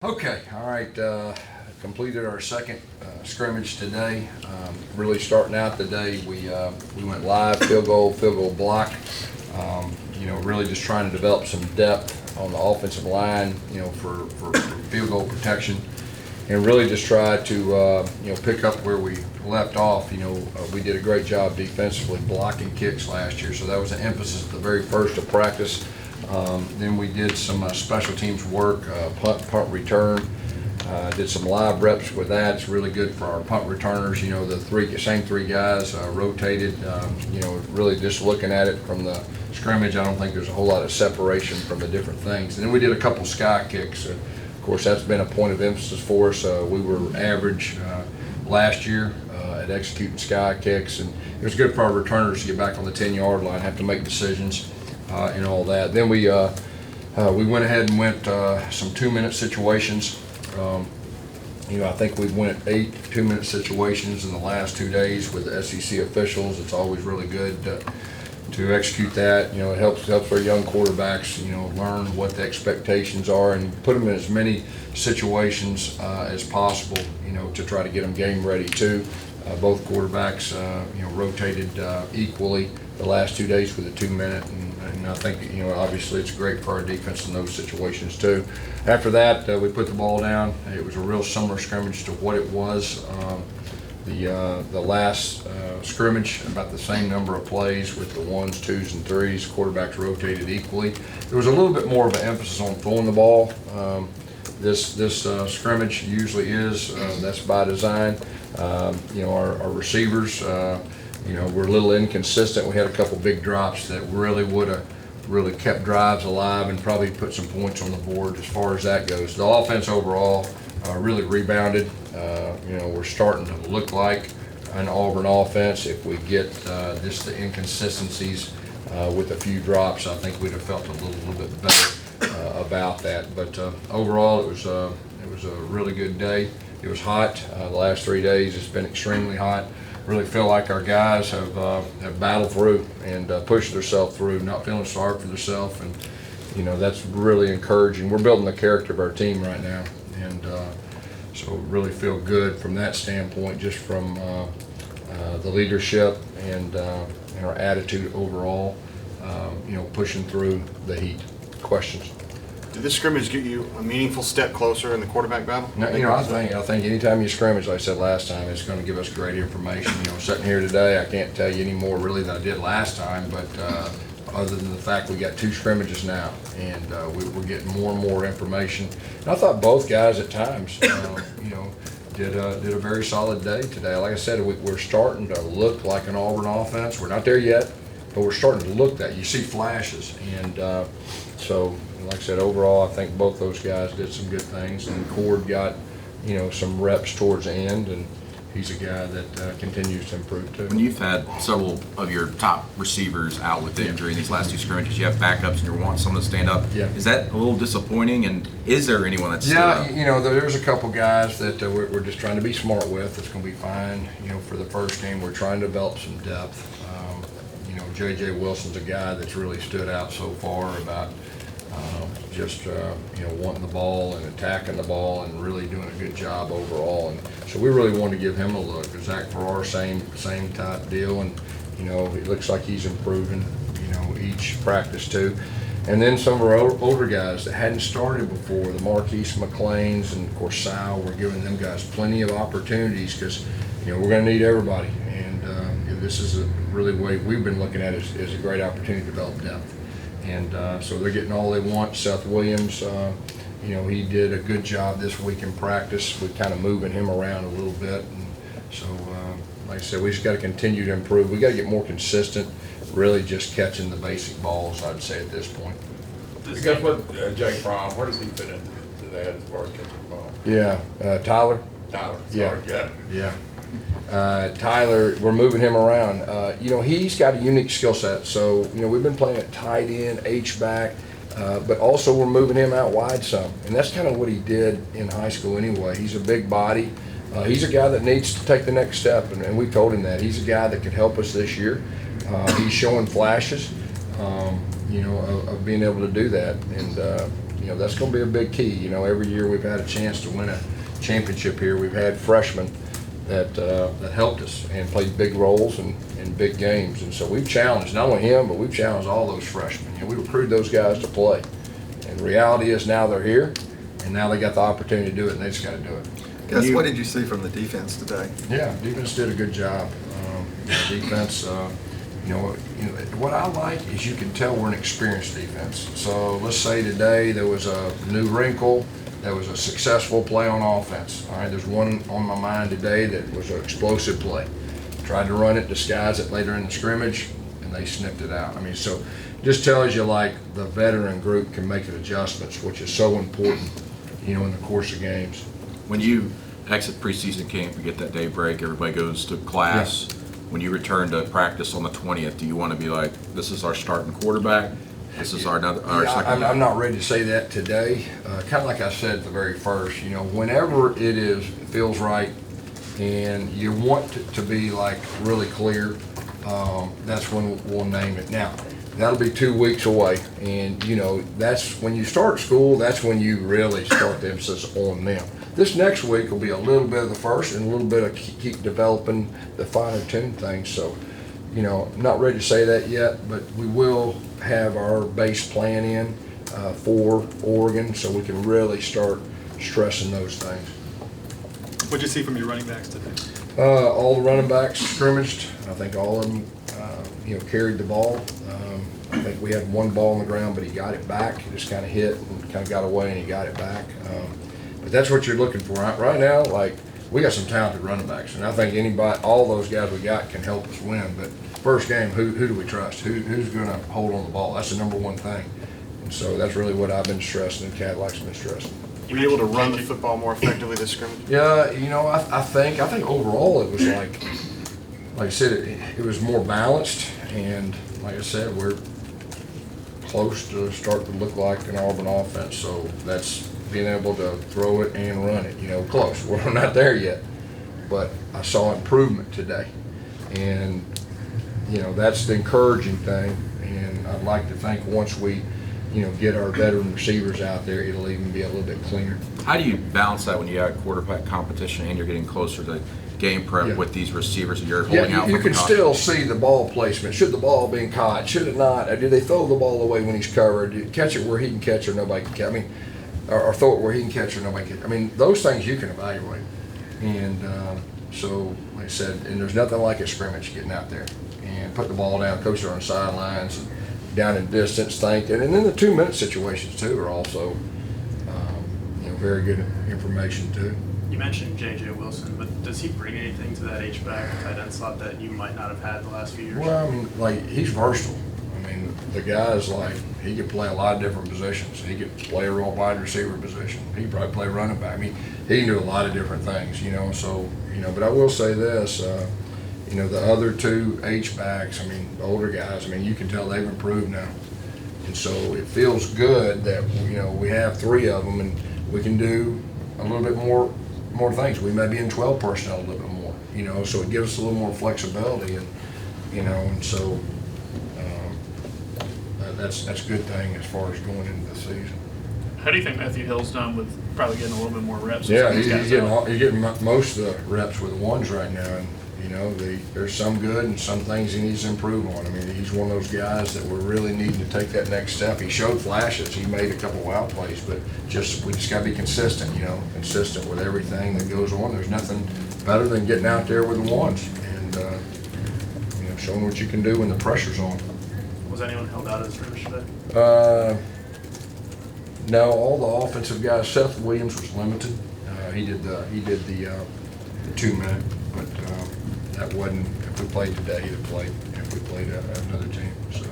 Okay, all right, completed our second scrimmage today. Really starting out the day, we went live, field goal block. Really just trying to develop some depth on the offensive line, for field goal protection. And really just try to, pick up where we left off. We did a great job defensively blocking kicks last year, so that was an emphasis at the very first of practice. Then we did some special teams work, punt return. Did some live reps with that. It's really good for our punt returners. The same three guys rotated. Really just looking at it from the scrimmage, I don't think there's a whole lot of separation from the different things. And then we did a couple sky kicks. Of course, that's been a point of emphasis for us. We were average last year at executing sky kicks, and it was good for our returners to get back on the 10-yard line, have to make decisions. And all that. Then we went ahead and went some 2-minute situations. I think we went 8 2-minute situations in the last 2 days with the SEC officials. It's always really good to execute that. It helps our young quarterbacks, learn what the expectations are and put them in as many situations as possible, to try to get them game ready too. Both quarterbacks, rotated equally the last 2 days with the 2-minute, and I think, obviously it's great for our defense in those situations too. After that, we put the ball down. It was a real similar scrimmage to what it was the last scrimmage, about the same number of plays with the 1s, 2s, and 3s. Quarterbacks rotated equally. There was a little bit more of an emphasis on throwing the ball. This scrimmage usually is, that's by design. Our receivers, we're a little inconsistent. We had a couple big drops that really would have really kept drives alive and probably put some points on the board as far as that goes. The offense overall really rebounded. We're starting to look like an Auburn offense. If we get just the inconsistencies with a few drops, I think we'd have felt a little bit better about that. But overall, it was a really good day. It was hot. The last 3 days, it's been extremely hot. Really feel like our guys have battled through and pushed themselves through, not feeling sorry for themselves, and that's really encouraging. We're building the character of our team right now, and so really feel good from that standpoint, just from the leadership and our attitude overall. Pushing through the heat. Questions? Did this scrimmage get you a meaningful step closer in the quarterback battle? No, I think anytime you scrimmage, like I said last time, it's going to give us great information. Sitting here today, I can't tell you any more really than I did last time, but other than the fact we got 2 scrimmages now, and we're getting more and more information. And I thought both guys at times, did a very solid day today. Like I said, we're starting to look like an Auburn offense. We're not there yet, but we're starting to look that. You see flashes, and so. Like I said, overall, I think both those guys did some good things, and Cord got, some reps towards the end, and he's a guy that continues to improve too. When you've had several of your top receivers out with injury in these last 2 scrimmages, you have backups and you want someone to stand up. Yeah. Is that a little disappointing? And is there anyone that's stood up? There's a couple guys that we're just trying to be smart with. It's going to be fine. For the first game, we're trying to develop some depth. J.J. Wilson's a guy that's really stood out so far about. Just wanting the ball and attacking the ball and really doing a good job overall, and so we really want to give him a look. Zach Farrar, same type deal, and it looks like he's improving each practice too. And then some of our older guys that hadn't started before, the Marquise McLeans and of course Sal, we're giving them guys plenty of opportunities because we're going to need everybody, and this is really the way we've been looking at it as a great opportunity to develop depth. And so they're getting all they want. Seth Williams, he did a good job this week in practice. We're kind of moving him around a little bit. And so, like I said, we just got to continue to improve. We got to get more consistent, really just catching the basic balls, I'd say, at this point. I guess what Jake Fromm, where does he fit into that as far as catching the ball? Yeah, Tyler? Tyler, Yeah. sorry, yeah. Tyler, we're moving him around. He's got a unique skill set. So, we've been playing at tight end, H-back, but also we're moving him out wide some. And that's kind of what he did in high school anyway. He's a big body. He's a guy that needs to take the next step, and we told him that. He's a guy that could help us this year. He's showing flashes, of being able to do that. And that's going to be a big key. Every year we've had a chance to win a championship here. We've had freshmen that helped us and played big roles in big games. And so we've challenged not only him, but we've challenged all those freshmen. We recruited those guys to play. And the reality is now they're here, and now they got the opportunity to do it, and they just got to do it. Gus, what did you see from the defense today? Yeah, defense did a good job. Defense, what I like is you can tell we're an experienced defense. So let's say today there was a new wrinkle, there was a successful play on offense. All right, there's one on my mind today that was an explosive play. Tried to run it, disguise it later in the scrimmage, and they snipped it out. So just tells you like the veteran group can make adjustments, which is so important, in the course of games. When you exit preseason camp, you get that day break, everybody goes to class. Yeah. When you return to practice on the 20th, do you want to be like, this is our starting quarterback? This is our second? I'm not ready to say that today. Kind of like I said at the very first, whenever it feels right and you want to be like really clear, that's when we'll name it. Now, that'll be 2 weeks away, and that's when you start school, that's when you really start the emphasis on them. This next week will be a little bit of the first and a little bit of keep developing the finer tune things. So, I'm not ready to say that yet, but we will have our base plan in for Oregon so we can really start stressing those things. What'd you see from your running backs today? All the running backs scrimmaged. I think all of them, carried the ball. I think we had one ball on the ground, but he got it back. He just kind of hit and kind of got away, and he got it back. But that's what you're looking for right now. Like, we got some talented running backs, and I think all those guys we got can help us win. But first game, who do we trust? Who's going to hold on the ball? That's the number one thing. And so that's really what I've been stressing, and Cadillac's been stressing. Were you able to run the football more effectively this scrimmage? Yeah, I think overall it was like I said, it was more balanced, and like I said, we're close to start to look like an Auburn offense. So that's being able to throw it and run it, close. We're not there yet, but I saw improvement today, and that's the encouraging thing. And I'd like to think once we get our veteran receivers out there, it'll even be a little bit cleaner. How do you balance that when you have quarterback competition and you're getting closer to game prep with these receivers that you're holding out for? You can still see the ball placement. Should the ball have been caught? Should it not? Did they throw the ball away when he's covered? Did you catch it where he can catch or nobody can catch? Or throw it where he can catch or nobody can. Those things you can evaluate. And so, like I said, and there's nothing like a scrimmage, getting out there and putting the ball down. Coaches are on the sidelines and down in distance thinking. And then the 2-minute situations, too, are also very good information, too. You mentioned J.J. Wilson, but does he bring anything to that H-back tight end slot that you might not have had the last few years? Well, he's versatile. The guy's he could play a lot of different positions. He could play a real wide receiver position. He could probably play running back. He can do a lot of different things, so, but I will say this, the other two H-backs, the older guys, you can tell they've improved now. And so it feels good that, we have 3 of them and we can do a little bit more things. We may be in 12 personnel a little bit more, so it gives us a little more flexibility, and, and so that's a good thing as far as going into the season. How do you think Matthew Hill's done with probably getting a little bit more reps? Yeah, he's getting most of the reps with the ones right now, and there's some good and some things he needs to improve on. He's one of those guys that we're really needing to take that next step. He showed flashes. He made a couple wild plays, but we just got to be consistent. Consistent with everything that goes on. There's nothing better than getting out there with the ones and showing what you can do when the pressure's on. Was anyone held out as scrimmage today? No, all the offensive guys. Seth Williams was limited. He did the 2-minute, but that wasn't. If we played today, he'd have played. If we played another team, so.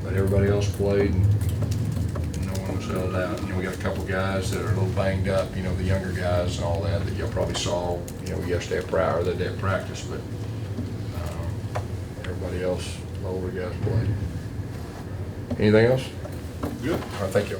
But everybody else played, and no one was held out. We got a couple guys that are a little banged up. The younger guys and all that y'all probably saw. Yesterday at practice, or the day of practice, but everybody else, the older guys played. Anything else? Good. All right, thank you.